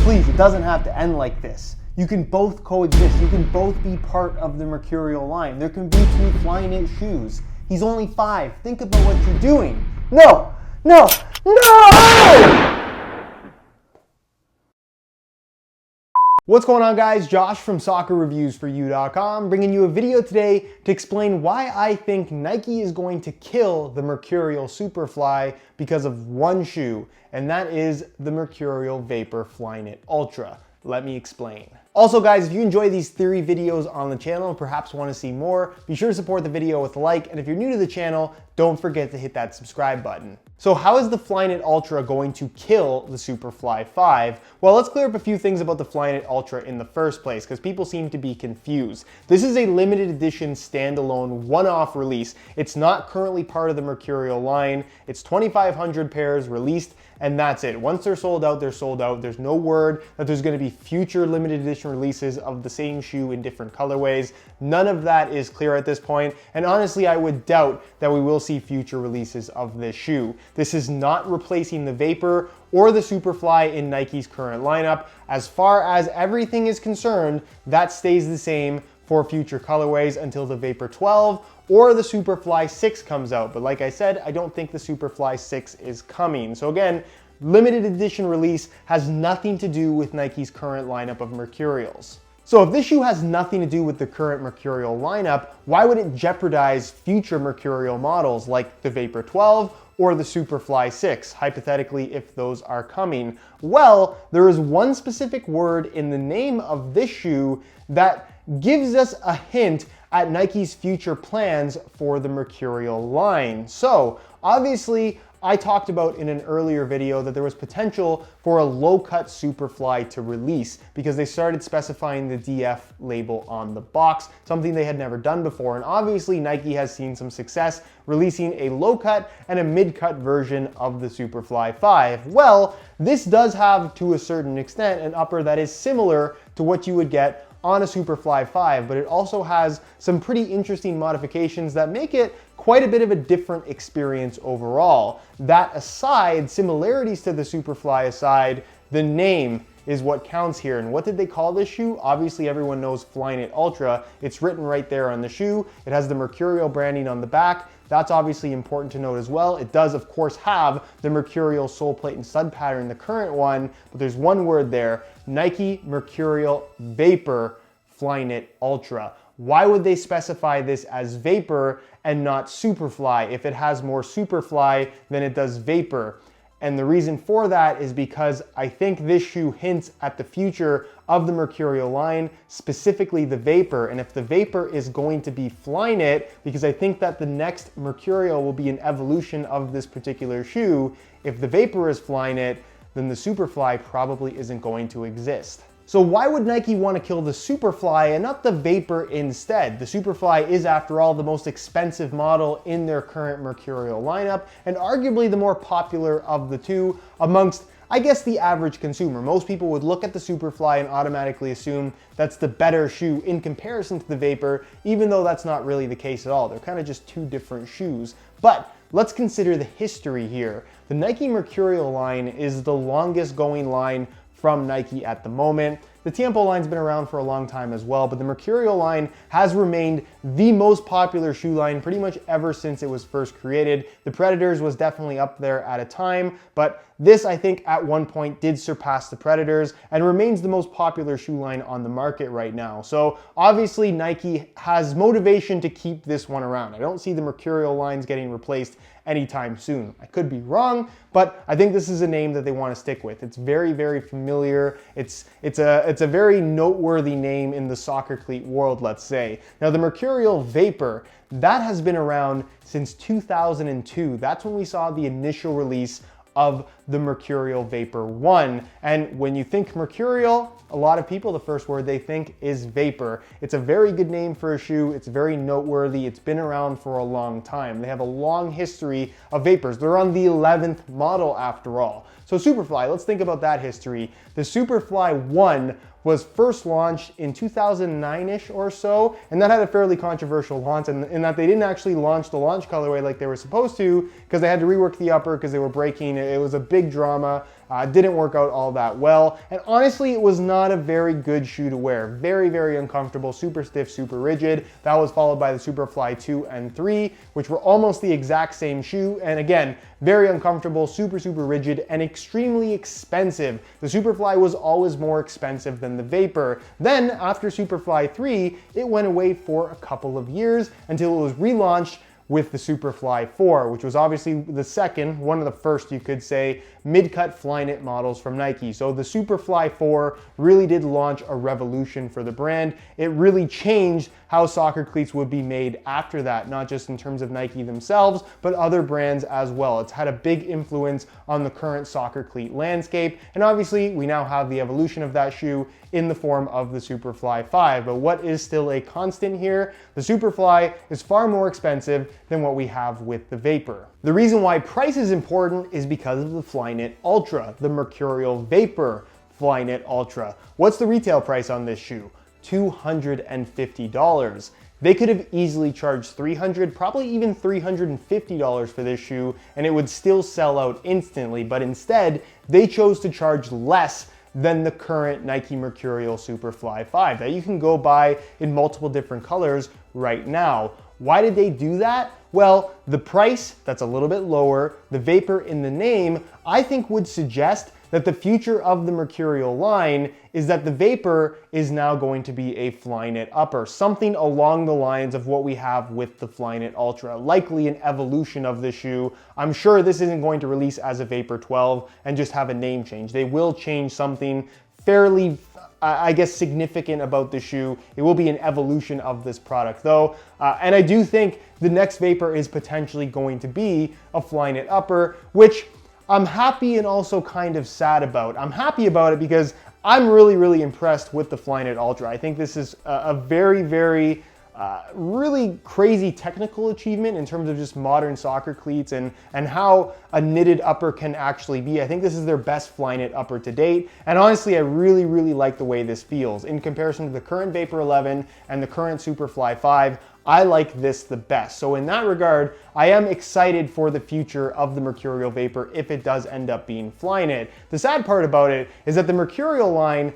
please, it doesn't have to end like this. You can both coexist. You can both be part of the Mercurial line. There can be two Flyknit shoes. He's only 5. Think about what you're doing. No! No! No! What's going on, guys? Josh from soccerreviewsforyou.com bringing you a video today to explain why I think Nike is going to kill the Mercurial Superfly because of one shoe, and that is the Mercurial Vapor Flyknit Ultra. Let me explain. Also, guys, if you enjoy these theory videos on the channel and perhaps want to see more, be sure to support the video with a like, and if you're new to the channel, don't forget to hit that subscribe button. So how is the Flyknit Ultra going to kill the Superfly 5? Well, let's clear up a few things about the Flyknit Ultra in the first place, because people seem to be confused. This is a limited edition standalone one-off release. It's not currently part of the Mercurial line. It's 2,500 pairs released, and that's it. Once they're sold out, they're sold out. There's no word that there's going to be future limited edition releases of the same shoe in different colorways. None of that is clear at this point, and honestly, I would doubt that we will see future releases of this shoe. This is not replacing the Vapor or the Superfly in Nike's current lineup. As far as everything is concerned, that stays the same for future colorways until the Vapor 12 or the Superfly 6 comes out. But like I said, I don't think the Superfly 6 is coming. So again, limited edition release has nothing to do with Nike's current lineup of Mercurials. So if this shoe has nothing to do with the current Mercurial lineup, why would it jeopardize future Mercurial models like the Vapor 12 or the Superfly 6, hypothetically, if those are coming? Well, there is one specific word in the name of this shoe that gives us a hint at Nike's future plans for the Mercurial line. So obviously, I talked about in an earlier video that there was potential for a low-cut Superfly to release because they started specifying the DF label on the box, something they had never done before. And obviously Nike has seen some success releasing a low-cut and a mid-cut version of the Superfly 5. Well, this does have, to a certain extent, an upper that is similar to what you would get on a Superfly 5, but it also has some pretty interesting modifications that make it quite a bit of a different experience overall. That aside, similarities to the Superfly aside, the name is what counts here. And what did they call this shoe? Obviously everyone knows Flyknit Ultra. It's written right there on the shoe. It has the Mercurial branding on the back. That's obviously important to note as well. It does, of course, have the Mercurial sole plate and stud pattern, the current one, but there's one word there: Nike Mercurial Vapor Flyknit Ultra. Why would they specify this as Vapor and not Superfly if it has more Superfly than it does Vapor? And the reason for that is because I think this shoe hints at the future of the Mercurial line, specifically the Vapor. And if the Vapor is going to be Flyknit, because I think that the next Mercurial will be an evolution of this particular shoe, if the Vapor is Flyknit, then the Superfly probably isn't going to exist. So why would Nike want to kill the Superfly and not the Vapor instead? The Superfly is, after all, the most expensive model in their current Mercurial lineup, and arguably the more popular of the two amongst, I guess, the average consumer. Most people would look at the Superfly and automatically assume that's the better shoe in comparison to the Vapor, even though that's not really the case at all. They're kind of just two different shoes. But let's consider the history here. The Nike Mercurial line is the longest going line from Nike at the moment. The Tiempo line's been around for a long time as well, but the Mercurial line has remained the most popular shoe line pretty much ever since it was first created. The Predators was definitely up there at a time, but this, I think, at one point did surpass the Predators and remains the most popular shoe line on the market right now. So obviously Nike has motivation to keep this one around. I don't see the Mercurial lines getting replaced anytime soon. I could be wrong, but I think this is a name that they want to stick with. It's very, very familiar. It's a very noteworthy name in the soccer cleat world, let's say. Now the Mercurial Vapor, that has been around since 2002. That's when we saw the initial release of the Mercurial Vapor 1. And when you think Mercurial, a lot of people, the first word they think is Vapor. It's a very good name for a shoe. It's very noteworthy. It's been around for a long time. They have a long history of Vapors. They're on the 11th model after all. So Superfly, let's think about that history. The Superfly 1 was first launched in 2009-ish or so, and that had a fairly controversial launch in that they didn't actually launch the launch colorway like they were supposed to because they had to rework the upper because they were breaking. It was a big drama, Didn't work out all that well. And honestly, it was not a very good shoe to wear. Very, very uncomfortable, super stiff, super rigid. That was followed by the Superfly 2 and 3, which were almost the exact same shoe. And again, very uncomfortable, super, super rigid, and extremely expensive. The Superfly was always more expensive than the Vapor. Then after Superfly 3, it went away for a couple of years until it was relaunched with the Superfly 4, which was obviously the second, one of the first, you could say, mid-cut Flyknit models from Nike. So the Superfly 4 really did launch a revolution for the brand. It really changed how soccer cleats would be made after that, not just in terms of Nike themselves, but other brands as well. It's had a big influence on the current soccer cleat landscape, and obviously we now have the evolution of that shoe in the form of the Superfly 5. But what is still a constant here? The Superfly is far more expensive than what we have with the Vapor. The reason why price is important is because of the Flyknit Ultra, the Mercurial Vapor Flyknit Ultra. What's the retail price on this shoe? $250. They could have easily charged $300, probably even $350 for this shoe, and it would still sell out instantly, but instead, they chose to charge less than the current Nike Mercurial Superfly 5 that you can go buy in multiple different colors right now. Why did they do that? Well, the price, that's a little bit lower, the Vapor in the name, I think would suggest that the future of the Mercurial line is that the Vapor is now going to be a Flyknit upper, something along the lines of what we have with the Flyknit Ultra, likely an evolution of the shoe. I'm sure this isn't going to release as a Vapor 12 and just have a name change. They will change something fairly, I guess, significant about the shoe. It will be an evolution of this product though. And I do think the next Vapor is potentially going to be a Flyknit upper, which I'm happy and also kind of sad about. I'm happy about it because I'm really, really impressed with the Flyknit Ultra. I think this is a very, very really crazy technical achievement in terms of just modern soccer cleats and how a knitted upper can actually be. I think this is their best Flyknit upper to date. And honestly, I really, really like the way this feels. In comparison to the current Vapor 11 and the current Superfly 5, I like this the best. So in that regard, I am excited for the future of the Mercurial Vapor if it does end up being Flyknit. The sad part about it is that the Mercurial line,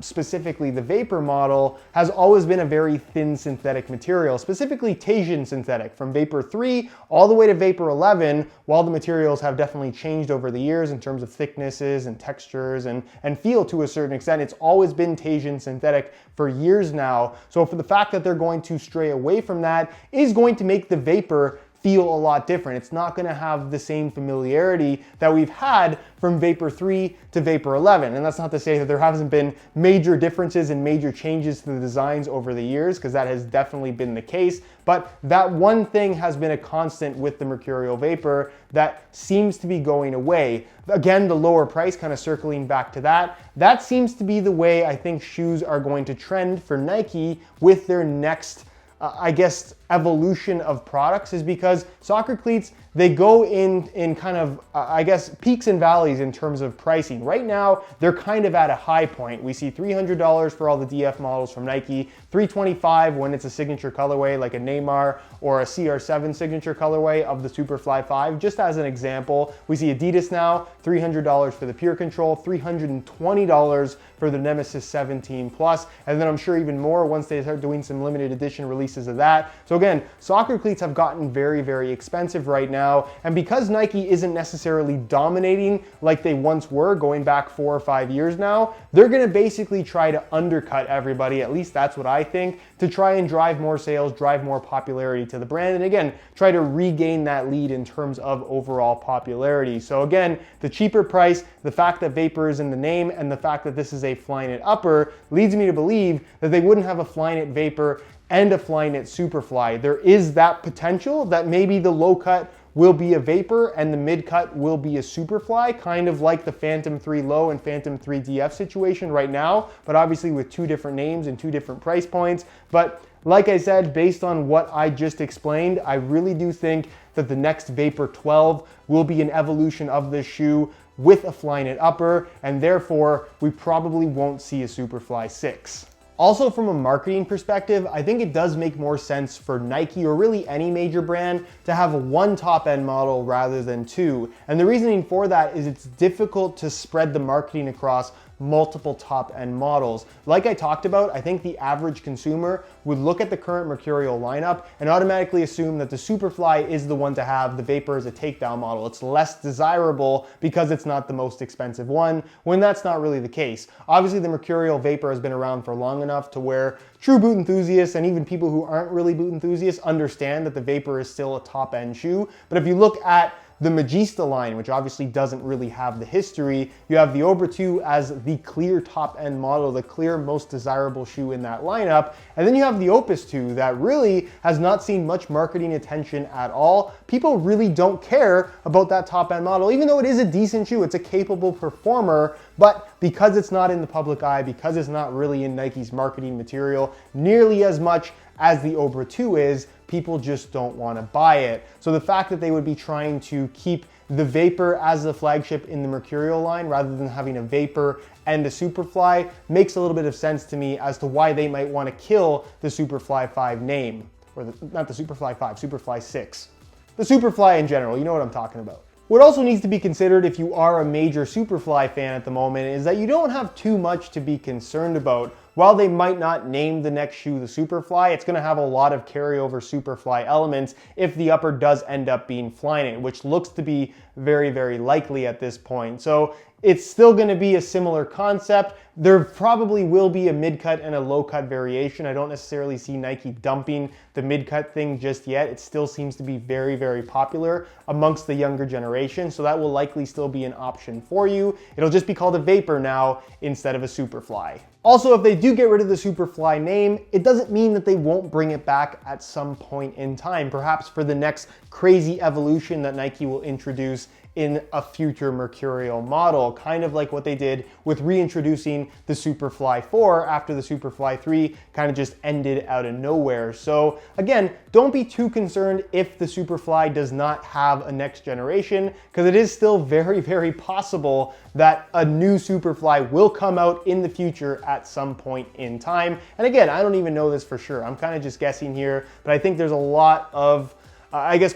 specifically the Vapor model, has always been a very thin synthetic material, specifically Teijin synthetic. From Vapor 3 all the way to Vapor 11, while the materials have definitely changed over the years in terms of thicknesses and textures and feel to a certain extent, it's always been Teijin synthetic for years now. So for the fact that they're going to stray away from that is going to make the Vapor feel a lot different. It's not gonna have the same familiarity that we've had from Vapor 3 to Vapor 11. And that's not to say that there hasn't been major differences and major changes to the designs over the years, because that has definitely been the case. But that one thing has been a constant with the Mercurial Vapor that seems to be going away. Again, the lower price, kind of circling back to that, that seems to be the way I think shoes are going to trend for Nike with their next I guess, evolution of products, is because soccer cleats, they go in kind of, I guess, peaks and valleys in terms of pricing. Right now, they're kind of at a high point. We see $300 for all the DF models from Nike, $325 when it's a signature colorway like a Neymar or a CR7 signature colorway of the Superfly 5. Just as an example, we see Adidas now, $300 for the Pure Control, $320 for the Nemesis 17 Plus, and then I'm sure even more once they start doing some limited edition releases of that. So again, soccer cleats have gotten very, very expensive right now, and because Nike isn't necessarily dominating like they once were going back 4 or 5 years now, they're gonna basically try to undercut everybody, at least that's what I think, to try and drive more sales, drive more popularity to the brand, and again, try to regain that lead in terms of overall popularity. So again, the cheaper price, the fact that Vapor is in the name, and the fact that this is a Flyknit upper leads me to believe that they wouldn't have a Flyknit Vapor and a Flyknit Superfly. There is that potential that maybe the low cut will be a Vapor and the mid cut will be a Superfly, kind of like the Phantom 3 Low and Phantom 3 DF situation right now, but obviously with 2 different names and 2 different price points. But like I said, based on what I just explained, I really do think that the next Vapor 12 will be an evolution of this shoe with a Flyknit upper, and therefore we probably won't see a Superfly 6. Also, from a marketing perspective, I think it does make more sense for Nike or really any major brand to have one top-end model rather than two. And the reasoning for that is it's difficult to spread the marketing across multiple top-end models. Like I talked about, I think the average consumer would look at the current Mercurial lineup and automatically assume that the Superfly is the one to have, the Vapor is a takedown model. It's less desirable because it's not the most expensive one, when that's not really the case. Obviously, the Mercurial Vapor has been around for long enough to where true boot enthusiasts and even people who aren't really boot enthusiasts understand that the Vapor is still a top-end shoe. But if you look at the Magista line, which obviously doesn't really have the history, you have the Obra 2 as the clear top-end model, the clear most desirable shoe in that lineup. And then you have the Opus 2 that really has not seen much marketing attention at all. People really don't care about that top-end model, even though it is a decent shoe, it's a capable performer, but because it's not in the public eye, because it's not really in Nike's marketing material nearly as much as the Obra 2 is, people just don't want to buy it. So the fact that they would be trying to keep the Vapor as the flagship in the Mercurial line rather than having a Vapor and a Superfly makes a little bit of sense to me as to why they might want to kill the Superfly 5 name. Or not the Superfly 5, Superfly 6. The Superfly in general, you know what I'm talking about. What also needs to be considered if you are a major Superfly fan at the moment is that you don't have too much to be concerned about. While they might not name the next shoe the Superfly, it's going to have a lot of carryover Superfly elements if the upper does end up being Flyknit, which looks to be very, very likely at this point. So it's still going to be a similar concept. There probably will be a mid-cut and a low-cut variation. I don't necessarily see Nike dumping the mid-cut thing just yet. It still seems to be very, very popular amongst the younger generation, so that will likely still be an option for you. It'll just be called a Vapor now instead of a Superfly. Also, if they do get rid of the Superfly name, it doesn't mean that they won't bring it back at some point in time, perhaps for the next crazy evolution that Nike will introduce in a future Mercurial model, kind of like what they did with reintroducing the Superfly 4 after the Superfly 3 kind of just ended out of nowhere. So again, don't be too concerned if the Superfly does not have a next generation, because it is still very, very possible that a new Superfly will come out in the future at some point in time. And again, I don't even know this for sure. I'm kind of just guessing here, but I think there's a lot of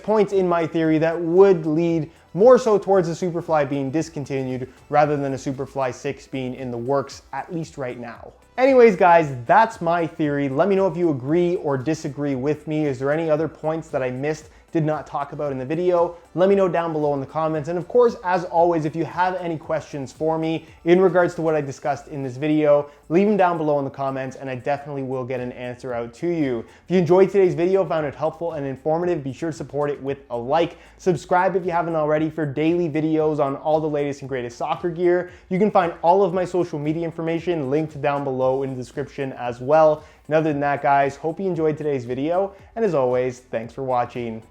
points in my theory that would lead more so towards the Superfly being discontinued rather than a Superfly 6 being in the works, at least right now. Anyways, guys, that's my theory. Let me know if you agree or disagree with me. Is there any other points that I missed, did not talk about in the video? Let me know down below in the comments. And of course, as always, if you have any questions for me in regards to what I discussed in this video, leave them down below in the comments and I definitely will get an answer out to you. If you enjoyed today's video, found it helpful and informative, be sure to support it with a like. Subscribe if you haven't already for daily videos on all the latest and greatest soccer gear. You can find all of my social media information linked down below in the description as well. And other than that, guys, hope you enjoyed today's video. And as always, thanks for watching.